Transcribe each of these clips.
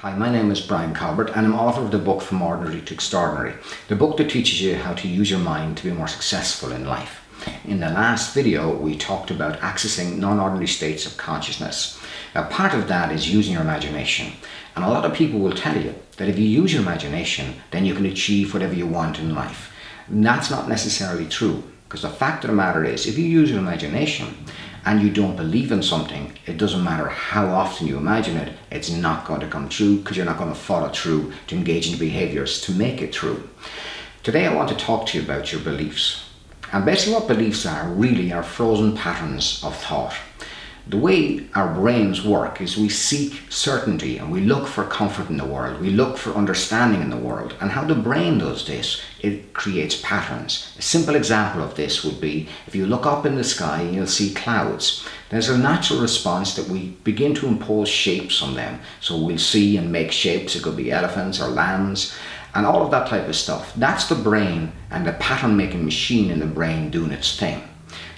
Hi, my name is Brian Colbert and I'm author of the book From Ordinary to Extraordinary, the book that teaches you how to use your mind to be more successful in life. In the last video, we talked about accessing non-ordinary states of consciousness. Now, part of that is using your imagination. And a lot of people will tell you that if you use your imagination, then you can achieve whatever you want in life. And that's not necessarily true, because the fact of the matter is, if you use your imagination and you don't believe in something, it doesn't matter how often you imagine it, it's not going to come true because you're not going to follow through to engage in behaviors to make it true. Today I want to talk to you about your beliefs. And basically what beliefs are really are frozen patterns of thought. The way our brains work is we seek certainty and we look for comfort in the world. We look for understanding in the world. And how the brain does this, it creates patterns. A simple example of this would be if you look up in the sky and you'll see clouds. There's a natural response that we begin to impose shapes on them. So we'll see and make shapes. It could be elephants or lambs and all of that type of stuff. That's the brain and the pattern making machine in the brain doing its thing.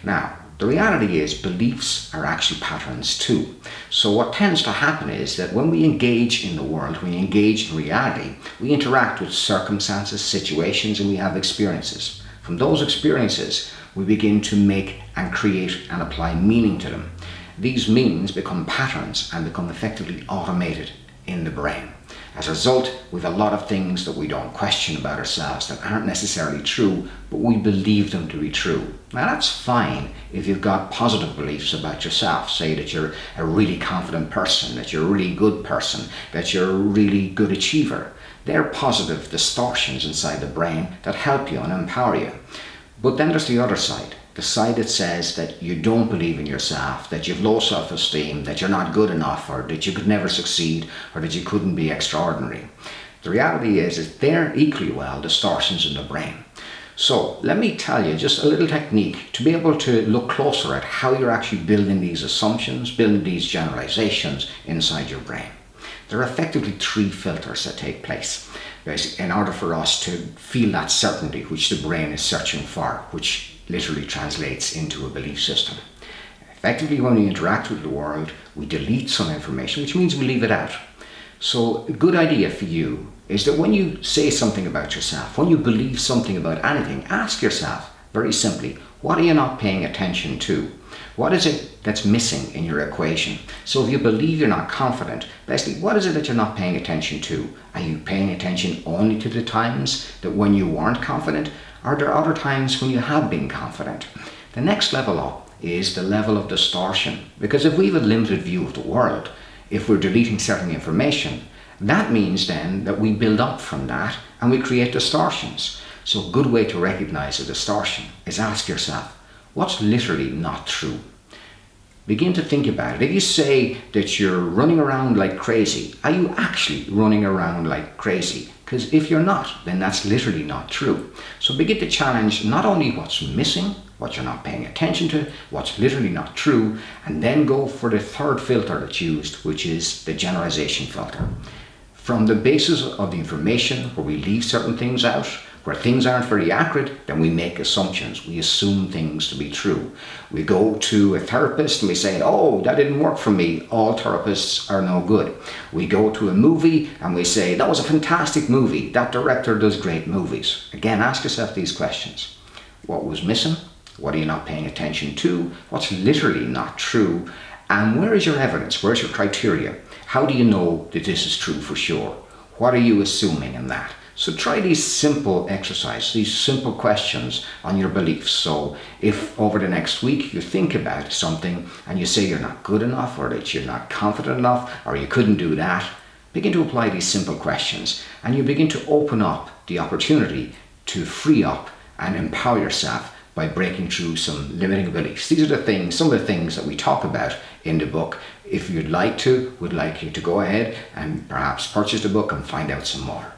Now, the reality is beliefs are actually patterns too. So what tends to happen is that when we engage in the world, when we engage in reality, we interact with circumstances, situations, and we have experiences. From those experiences, we begin to make and create and apply meaning to them. These meanings become patterns and become effectively automated in the brain. As a result, we have a lot of things that we don't question about ourselves that aren't necessarily true, but we believe them to be true. Now that's fine if you've got positive beliefs about yourself. Say that you're a really confident person, that you're a really good person, that you're a really good achiever. They're positive distortions inside the brain that help you and empower you. But then there's the other side. The side that says that you don't believe in yourself, that you've low self-esteem, that you're not good enough, or that you could never succeed, or that you couldn't be extraordinary. The reality is they're equally well distortions in the brain. So let me tell you just a little technique to be able to look closer at how you're actually building these assumptions, building these generalizations inside your brain. There are effectively three filters that take place in order for us to feel that certainty which the brain is searching for, which literally translates into a belief system. Effectively, when we interact with the world, we delete some information, which means we leave it out. So a good idea for you is that when you say something about yourself, when you believe something about anything, ask yourself very simply, what are you not paying attention to? What is it that's missing in your equation? So if you believe you're not confident, basically, what is it that you're not paying attention to? Are you paying attention only to the times that when you weren't confident? Are there other times when you have been confident? The next level up is the level of distortion. Because if we have a limited view of the world, if we're deleting certain information, that means then that we build up from that and we create distortions. So a good way to recognize a distortion is ask yourself, what's literally not true? Begin to think about it. If you say that you're running around like crazy, are you actually running around like crazy? Because if you're not, then that's literally not true. So begin to challenge not only what's missing, what you're not paying attention to, what's literally not true, and then go for the third filter that's used, which is the generalization filter. From the basis of the information where we leave certain things out, where things aren't very accurate, then we make assumptions. We assume things to be true. We go to a therapist and we say, oh, that didn't work for me. All therapists are no good. We go to a movie and we say, that was a fantastic movie. That director does great movies. Again, ask yourself these questions. What was missing? What are you not paying attention to? What's literally not true? And where is your evidence? Where's your criteria? How do you know that this is true for sure? What are you assuming in that? So try these simple exercises, these simple questions on your beliefs. So if over the next week you think about something and you say you're not good enough, or that you're not confident enough, or you couldn't do that, begin to apply these simple questions and you begin to open up the opportunity to free up and empower yourself by breaking through some limiting beliefs. These are the things, some of the things that we talk about in the book. If you'd like to, we'd like you to go ahead and perhaps purchase the book and find out some more.